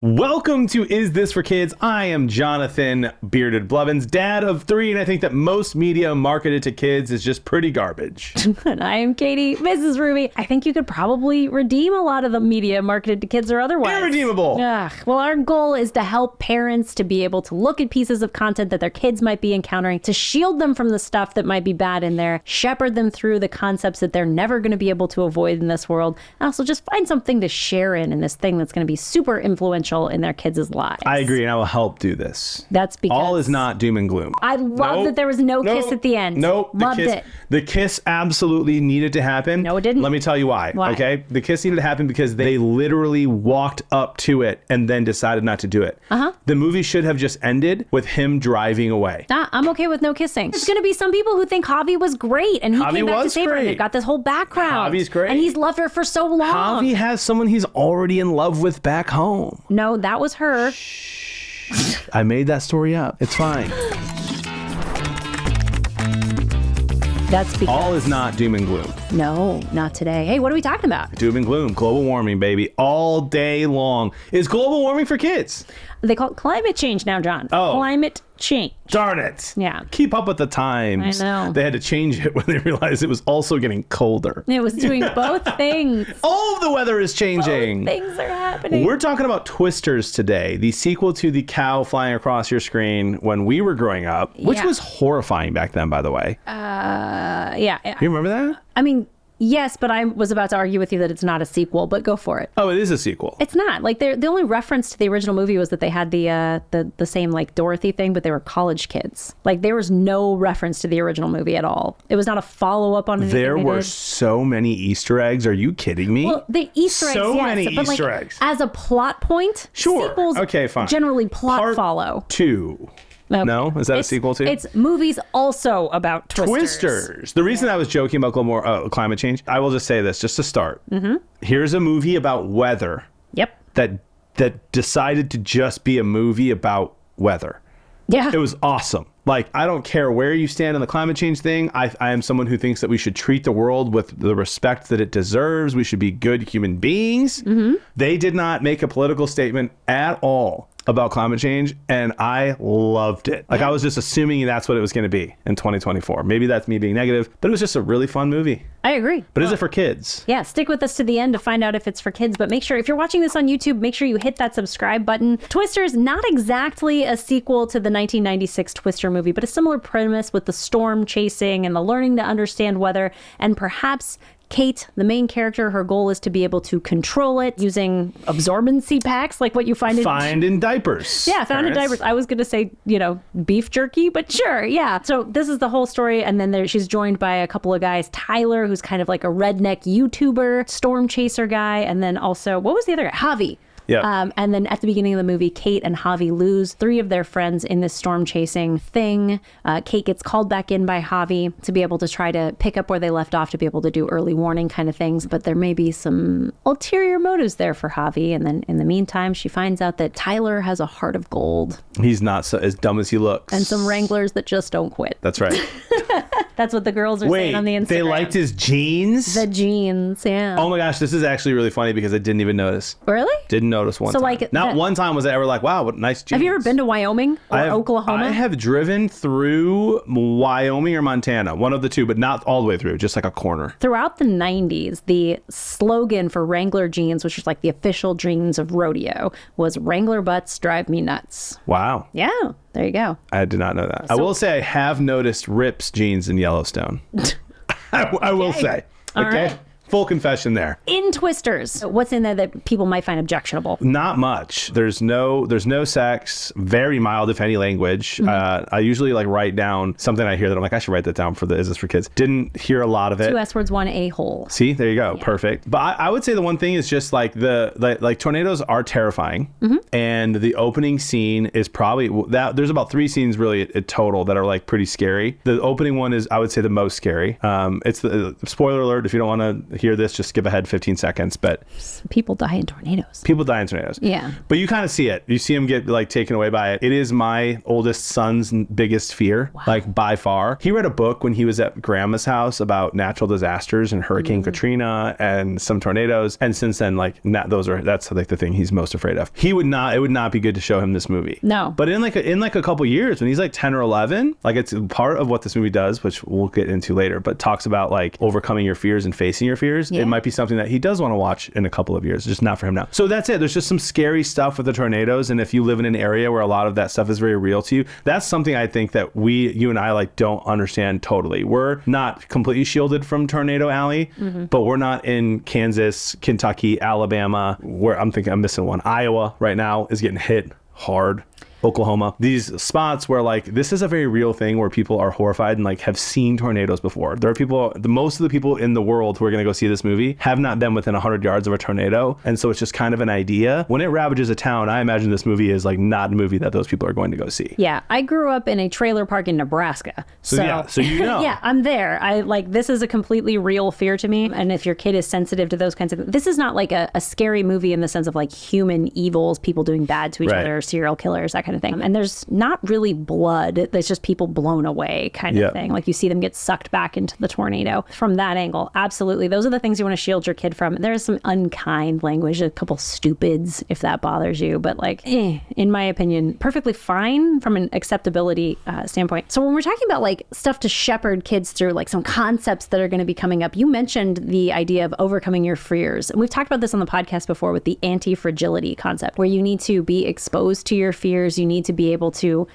Welcome to Is This for Kids? I am Jonathan, Bearded Blevins, dad of 3, and I think that most media marketed to kids is just pretty garbage. And I am Katie, MrsRuvi. I think you could probably redeem a lot of the media marketed to kids or otherwise. Irredeemable. Ugh. Well, our goal is to help parents to be able to look at pieces of content that their kids might be encountering, to shield them from the stuff that might be bad in there, shepherd them through the concepts that they're never going to be able to avoid in this world, and also just find something to share in this thing that's going to be super influential in their kids' lives. I agree, and I will help do this. That's because all is not doom and gloom. I love that there was no kiss at the end. Nope. Loved it. The kiss absolutely needed to happen. No, it didn't. Let me tell you why. Okay? The kiss needed to happen because they literally walked up to it and then decided not to do it. The movie should have just ended with him driving away. I'm okay with no kissing. There's going to be some people who think Javi was great and he came back to save her. And they've got this whole background. Javi's great. And he's loved her for so long. Javi has someone he's already in love with back home. No, that was her. Shh. I made that story up. It's fine. That's because all is not doom and gloom. No, not today. Hey, what are we talking about? Doom and gloom. Global warming, baby. All day long. Is global warming for kids? They call it climate change now, John. Oh. Climate change. Darn it. Yeah. Keep up with the times. I know. They had to change it when they realized it was also getting colder. It was doing both things. All of the weather is changing. Both things are happening. We're talking about Twisters today, the sequel to the cow flying across your screen when we were growing up, which was horrifying back then, by the way. Yeah. You remember that? I mean, yes, but I was about to argue with you that it's not a sequel, but go for it. Oh, it is a sequel. It's not. Like, the only reference to the original movie was that they had the same, like, Dorothy thing, but they were college kids. Like, there was no reference to the original movie at all. It was not a follow-up on anything There were so many Easter eggs. Are you kidding me? Well, the Easter eggs, so yes, many but Easter eggs. As a plot point, sure. sequels okay, fine. generally plot follow. 2. Okay. No? Is that a sequel too? It's movies also about Twisters. The reason I was joking about climate change, I will just say this, just to start. Here's a movie about weather. Yep. That decided to just be a movie about weather. Yeah. It was awesome. Like, I don't care where you stand on the climate change thing. I am someone who thinks that we should treat the world with the respect that it deserves. We should be good human beings. They did not make a political statement at all about climate change, and I loved it. Like, I was just assuming that's what it was going to be in 2024. Maybe that's me being negative, but it was just a really fun movie. I agree. But is it for kids? Yeah, stick with us to the end to find out if it's for kids, but make sure, if you're watching this on YouTube, make sure you hit that subscribe button. Twisters, not exactly a sequel to the 1996 Twister movie, but a similar premise with the storm chasing and the learning to understand weather, and perhaps Kate, the main character, her goal is to be able to control it using absorbency packs, like what you find in diapers. Yeah, found in diapers. I was going to say, beef jerky, but sure, yeah. So this is the whole story, and then she's joined by a couple of guys. Tyler, who's kind of like a redneck YouTuber, storm chaser guy, and then also, what was the other guy? Javi. Yeah. And then at the beginning of the movie, Kate and Javi lose 3 of their friends in this storm chasing thing. Kate gets called back in by Javi to be able to try to pick up where they left off, to be able to do early warning kind of things. But there may be some ulterior motives there for Javi. And then in the meantime, she finds out that Tyler has a heart of gold. He's not as dumb as he looks. And some Wranglers that just don't quit. That's right. That's what the girls are saying on the Instagram. They liked his jeans? The jeans, yeah. Oh my gosh, this is actually really funny because I didn't even notice. Really? Didn't notice one time. Like Not one time was I ever like, wow, what nice jeans. Have you ever been to Wyoming or Oklahoma? I have driven through Wyoming or Montana, one of the two, but not all the way through, just like a corner. Throughout the 90s, the slogan for Wrangler jeans, which was like the official jeans of rodeo, was Wrangler butts drive me nuts. Wow. Yeah. There you go. I did not know that. I will say I have noticed Rip's jeans in Yellowstone. I will say. All okay. right. Full confession there. In Twisters, what's in there that people might find objectionable? Not much. There's no sex. Very mild, if any, language. I usually write down something I hear that I'm like, I should write that down for the Is This for Kids. Didn't hear a lot of it. 2 S words, 1 a-hole. See, there you go. Yeah. Perfect. But I would say the one thing is just the tornadoes are terrifying, and the opening scene is probably that. There's about 3 scenes really in total that are pretty scary. The opening one is, I would say, the most scary. It's the spoiler alert if you don't want to hear this, just skip ahead 15 seconds. But People die in tornadoes. people die in tornadoes. Yeah. But you kind of see it. You see him get like taken away by it. It is my oldest son's biggest fear, like by far. He read a book when he was at grandma's house about natural disasters and Hurricane Katrina and some tornadoes. And since then, like that's like the thing he's most afraid of. It would not be good to show him this movie. No. But in like a couple years, when he's like 10 or 11, like it's part of what this movie does, which we'll get into later, but talks about like overcoming your fears and facing your fears. It might be something that he does want to watch in a couple of years, just not for him now. So that's it. There's just some scary stuff with the tornadoes. And if you live in an area where a lot of that stuff is very real to you, that's something I think that you and I like don't understand totally. We're not completely shielded from Tornado Alley, but we're not in Kansas, Kentucky, Alabama, where I'm missing one. Iowa right now is getting hit hard. Oklahoma, these spots where like this is a very real thing where people are horrified and like have seen tornadoes before. There are people, most of the people in the world who are going to go see this movie have not been within 100 yards of a tornado, and so it's just kind of an idea. When it ravages a town, I imagine this movie is like not a movie that those people are going to go see. Yeah, I grew up in a trailer park in Nebraska, so you know. Yeah, I'm there. I like this is a completely real fear to me, and if your kid is sensitive to those kinds of things, this is not like a scary movie in the sense of like human evils, people doing bad to each other, serial killers, that kind of thing. And there's not really blood. There's just people blown away kind of thing. Like you see them get sucked back into the tornado. From that angle, absolutely. Those are the things you want to shield your kid from. There's some unkind language, a couple stupids, if that bothers you. But like, in my opinion, perfectly fine from an acceptability standpoint. So when we're talking about like stuff to shepherd kids through, like some concepts that are going to be coming up, you mentioned the idea of overcoming your fears. And we've talked about this on the podcast before with the anti-fragility concept, where you need to be exposed to your fears. You need to be able to,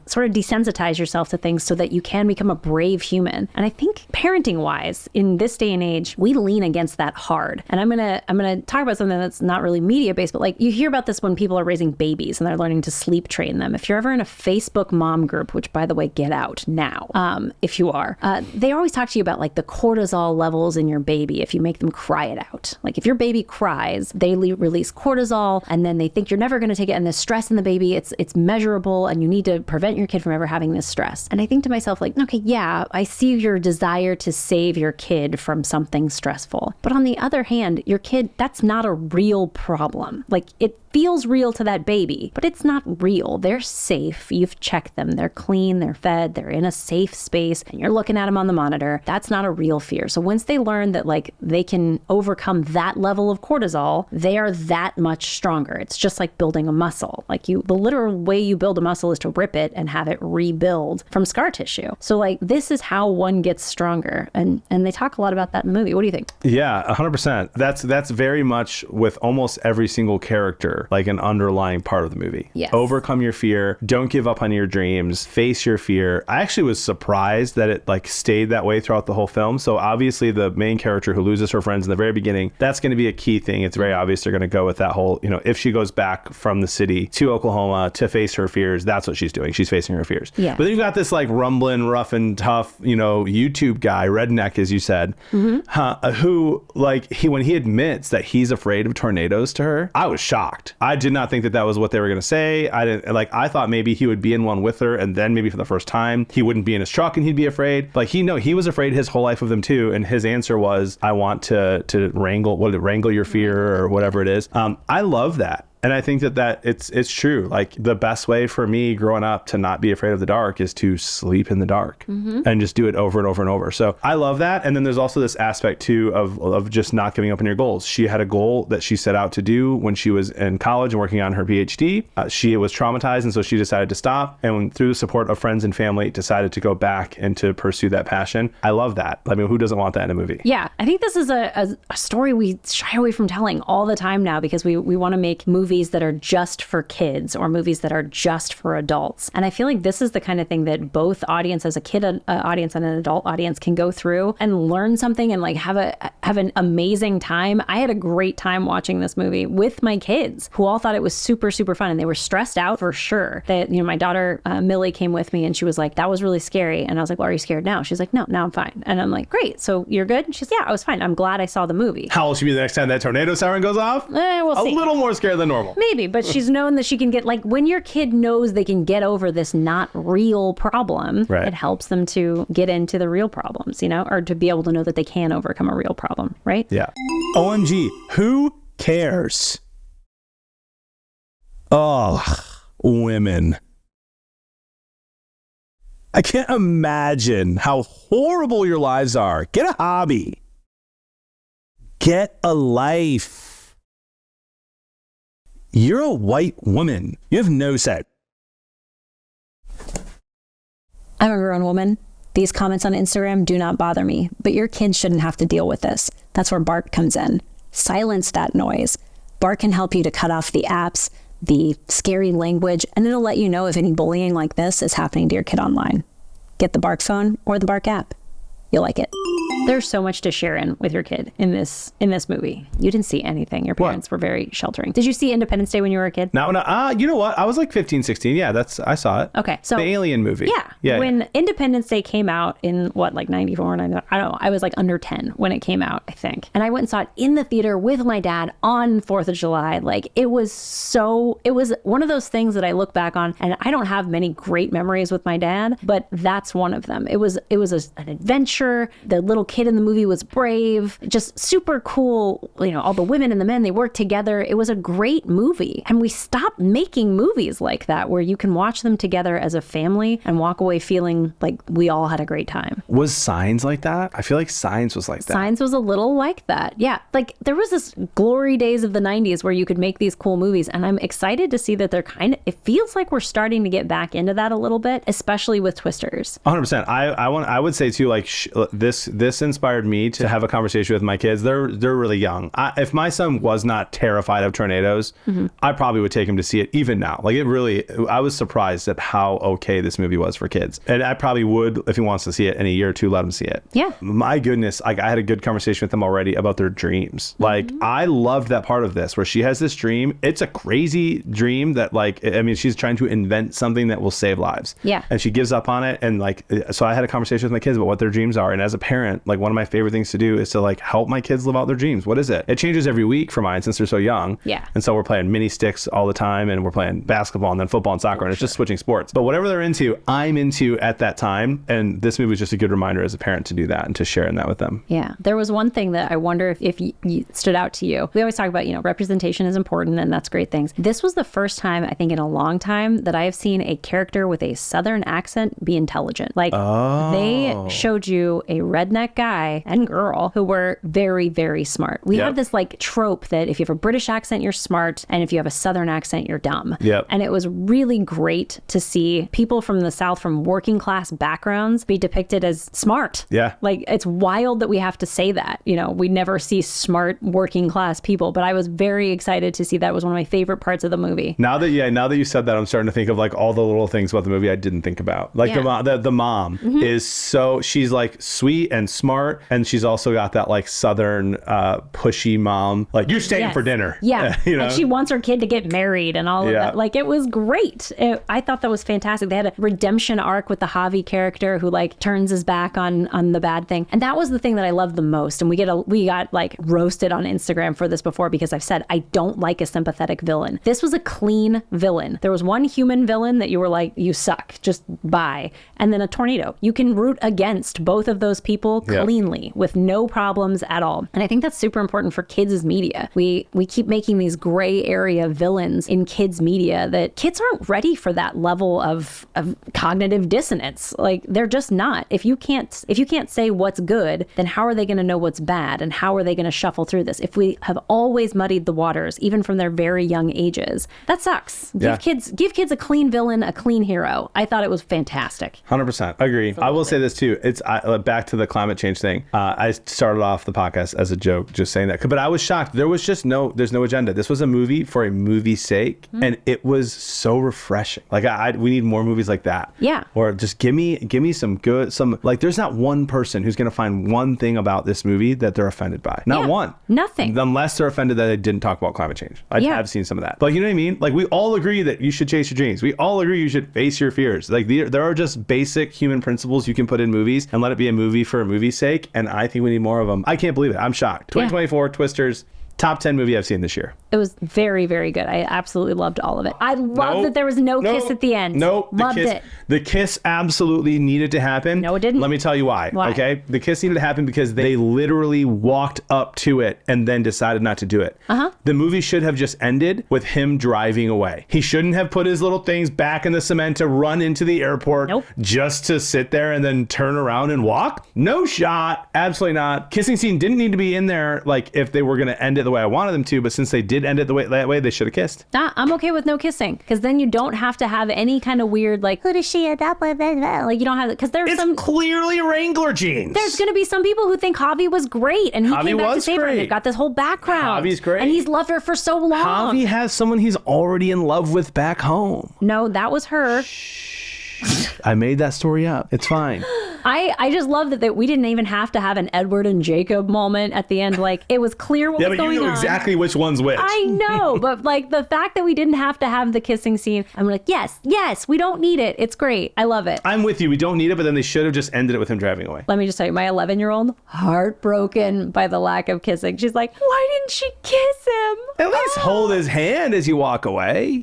sort of desensitize yourself to things so that you can become a brave human. And I think parenting wise, in this day and age, we lean against that hard. And I'm gonna talk about something that's not really media based, but like you hear about this when people are raising babies and they're learning to sleep train them. If you're ever in a Facebook mom group, which by the way, get out now, if you are, they always talk to you about like the cortisol levels in your baby if you make them cry it out. Like if your baby cries, they release cortisol and then they think you're never going to take it, and the stress in the baby, it's measurable, and you need to prevent your kid from ever having this stress. And I think to myself, like, okay, yeah, I see your desire to save your kid from something stressful. But on the other hand, your kid, that's not a real problem. Like it feels real to that baby, but it's not real. They're safe. You've checked them. They're clean. They're fed. They're in a safe space, and you're looking at them on the monitor. That's not a real fear. So once they learn that like they can overcome that level of cortisol, they are that much stronger. It's just like building a muscle. Like the literal way you build a muscle is to rip it and have it rebuild from scar tissue. So like this is how one gets stronger. And they talk a lot about that in the movie. What do you think? Yeah, 100%. That's very much with almost every single character, like an underlying part of the movie. Yes. Overcome your fear. Don't give up on your dreams. Face your fear. I actually was surprised that it like stayed that way throughout the whole film. So obviously the main character who loses her friends in the very beginning, that's going to be a key thing. It's very obvious they're going to go with that whole, if she goes back from the city to Oklahoma to face her fears, that's what she's doing. She's facing her fears. Yeah. But then you've got this like rumbling, rough and tough, YouTube guy, redneck, as you said, who like when he admits that he's afraid of tornadoes to her, I was shocked. I did not think that was what they were going to say. I thought maybe he would be in one with her, and then maybe for the first time he wouldn't be in his truck and he'd be afraid. Like he was afraid his whole life of them too. And his answer was, I want to wrangle your fear or whatever it is. I love that. And I think that it's true. Like the best way for me growing up to not be afraid of the dark is to sleep in the dark and just do it over and over and over. So I love that. And then there's also this aspect too of just not giving up on your goals. She had a goal that she set out to do when she was in college and working on her PhD. She was traumatized, and so she decided to stop. And through the support of friends and family, decided to go back and to pursue that passion. I love that. I mean, who doesn't want that in a movie? Yeah, I think this is a story we shy away from telling all the time now because we want to make movies that are just for kids or movies that are just for adults. And I feel like this is the kind of thing that both audience, as a kid audience and an adult audience, can go through and learn something and like have an amazing time. I had a great time watching this movie with my kids who all thought it was super, super fun, and they were stressed out for sure. That my daughter Millie came with me and she was like, that was really scary. And I was like, well, are you scared now? She's like, no, now I'm fine. And I'm like, great. So you're good? And she's, yeah, I was fine. I'm glad I saw the movie. How old should be the next time that tornado siren goes off? We'll see. A little more scared than normal. normal. Maybe, but she's known that she can get, like, when your kid knows they can get over this not real problem, Right. it helps them to get into the real problems, you know, or to be able to know that they can overcome a real problem, right? Yeah. OMG, who cares? Oh, women. I can't imagine how horrible your lives are. Get a hobby. Get a life. You're a white woman. You have no say. I'm a grown woman. These comments on Instagram do not bother me, but your kids shouldn't have to deal with this. That's where Bark comes in. Silence that noise. Bark can help you to cut off the apps, the scary language, and it'll let you know if any bullying like this is happening to your kid online. Get the Bark phone or the Bark app. You'll like it. There's so much to share in with your kid in this movie. You didn't see anything. Your parents were very sheltering. Did you see Independence Day when you were a kid? No, you know what? I was like 15, 16. Yeah, I saw it. Okay, so the Alien movie. Yeah. When Independence Day came out in what, like 94, 95, I don't know. I was like under 10 when it came out, I think. And I went and saw it in the theater with my dad on 4th of July. Like it was one of those things that I look back on, and I don't have many great memories with my dad, but that's one of them. It was an adventure. The little kid in the movie was brave, just super cool. You know, all the women and the men, they worked together. It was a great movie. And we stopped making movies like that where you can watch them together as a family and walk away feeling like we all had a great time. Was Signs like that? I feel like Signs was like that. Signs was a little like that. Yeah. Like there was this glory days of the 90s where you could make these cool movies. And I'm excited to see that it feels like we're starting to get back into that a little bit, especially with Twisters. 100%. I would say too, like this inspired me to have a conversation with my kids. They're really young. If my son was not terrified of tornadoes, I probably would take him to see it even now. Like I was surprised at how okay this movie was for kids. And I probably would, if he wants to see it in a year or two, let him see it. Yeah. My goodness. Like I had a good conversation with them already about their dreams. Like I loved that part of this where she has this dream. It's a crazy dream that she's trying to invent something that will save lives. Yeah. And she gives up on it. And so I had a conversation with my kids about what their dreams are. And as a parent, like one of my favorite things to do is to help my kids live out their dreams. What is it? It changes every week for mine since they're so young. Yeah. And so we're playing mini sticks all the time, and we're playing basketball and then football and soccer, and it's just switching sports. But whatever they're into, I'm into at that time. And this movie was just a good reminder as a parent to do that and to share in that with them. Yeah. There was one thing that I wonder if you stood out to you. We always talk about, representation is important, and that's great things. This was the first time, I think in a long time, that I have seen a character with a Southern accent be intelligent. They showed you a redneck guy and girl who were very, very smart. We have this trope that if you have a British accent, you're smart, and if you have a Southern accent, you're dumb. Yep. And it was really great to see people from the South, from working class backgrounds, be depicted as smart. Yeah. It's wild that we have to say that. We never see smart working class people, but I was very excited to see that. Was one of my favorite parts of the movie. Now that you said that, I'm starting to think of all the little things about the movie I didn't think about. The mom is she's sweet and smart, and she's also got that Southern pushy mom, you're staying for dinner. Yeah. And she wants her kid to get married and all of that. It was great. I thought that was fantastic. They had a redemption arc with the Javi character who turns his back on the bad thing. And that was the thing that I loved the most. And we got roasted on Instagram for this before, because I've said I don't like a sympathetic villain. This was a clean villain. There was one human villain that you were you suck, just bye. And then a tornado. You can root against both of those people cleanly with no problems at all. And I think that's super important for kids' media. We keep making these gray area villains in kids' media that kids aren't ready for that level of cognitive dissonance. They're just not. If you can't say what's good, then how are they going to know what's bad? And how are they going to shuffle through this? If we have always muddied the waters, even from their very young ages, that sucks. Give kids a clean villain, a clean hero. I thought it was fantastic. 100%. Agree. I will say this too. It's back to the climate change thing. I started off the podcast as a joke, just saying that, but I was shocked. There's no agenda. This was a movie for a movie's sake, and it was so refreshing. We need more movies like that. Yeah. Or just give me some good, there's not one person who's going to find one thing about this movie that they're offended by. Not one. Nothing. Unless they're offended that they didn't talk about climate change. I have seen some of that. But you know what I mean? We all agree that you should chase your dreams. We all agree you should face your fears. There are just basic human principles you can put in movies and let it be a movie for a movie's sake. And I think we need more of them. I can't believe it. I'm shocked. 2024 Twisters. Top 10 movie I've seen this year. It was very, very good. I absolutely loved all of it. I love that there was no kiss at the end. Loved it. The kiss absolutely needed to happen. No, it didn't. Let me tell you why. Okay? The kiss needed to happen because they literally walked up to it and then decided not to do it. The movie should have just ended with him driving away. He shouldn't have put his little things back in the cement to run into the airport just to sit there and then turn around and walk. No shot. Absolutely not. Kissing scene didn't need to be in there, like, if they were going to end it the way I wanted them to, but since they did end it that way, they should have kissed. I'm okay with no kissing, because then you don't have to have any kind of weird, like, who does she end up with? Like, you don't have, because there's some clearly Wrangler jeans. There's going to be some people who think Javi was great, and he came back to save her. They've got this whole background. Javi's great. And he's loved her for so long. Javi has someone he's already in love with back home. No, that was her. I made that story up. It's fine. I just love that we didn't even have to have an Edward and Jacob moment at the end. Like, it was clear what was going on. Yeah, but you know exactly which one's which. I know, but like the fact that we didn't have to have the kissing scene, I'm like, yes, we don't need it. It's great. I love it. I'm with you. We don't need it, but then they should have just ended it with him driving away. Let me just tell you, my 11-year-old, heartbroken by the lack of kissing. She's like, why didn't she kiss him? At least hold his hand as you walk away.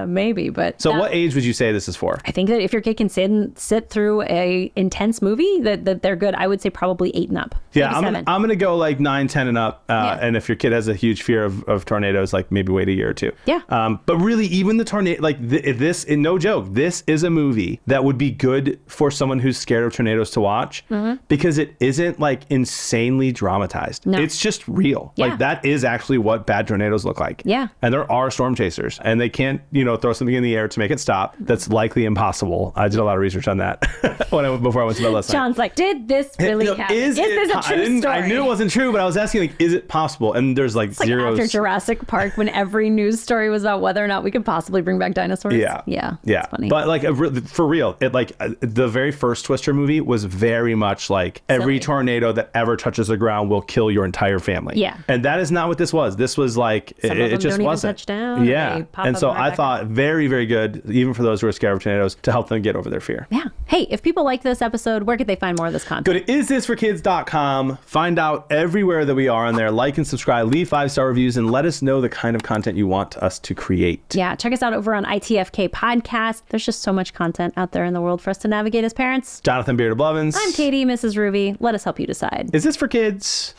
Maybe, but... So what age would you say this is for? I think that if your kid can sit through a intense movie, that they're good. I would say probably 8 and up. Yeah, I'm gonna go like 9, 10 and up. And if your kid has a huge fear of tornadoes, like maybe wait a year or 2. Yeah. But really, even the tornado, like this, no joke, this is a movie that would be good for someone who's scared of tornadoes to watch, because it isn't like insanely dramatized. No. It's just real. Yeah. Like that is actually what bad tornadoes look like. Yeah. And there are storm chasers, and they can't, throw something in the air to make it stop. That's likely impossible. I did a lot of research on that before I went to bed last night. John's like, did this really happen? Is this a true story? I knew it wasn't true, but I was asking, like, is it possible? And there's like zero. After Jurassic Park, when every news story was about whether or not we could possibly bring back dinosaurs. Yeah. It's funny. But like for real, the very first Twister movie was very much like every tornado that ever touches the ground will kill your entire family. Yeah. And that is not what this was. This was like it just wasn't. Touch down. Yeah. And so I thought very, very good, even for those who are scared of tornadoes, to help them get over their fear. Yeah. Hey, if people like this episode, where could they find more of this content? Go to isthisforkids.com, find out everywhere that we are on there, like and subscribe, leave 5-star reviews, and let us know the kind of content you want us to create. Yeah, check us out over on ITFK Podcast. There's just so much content out there in the world for us to navigate as parents. Jonathan BeardedBlevins. I'm Katie, MrsRuvi. Let us help you decide. Is this for kids?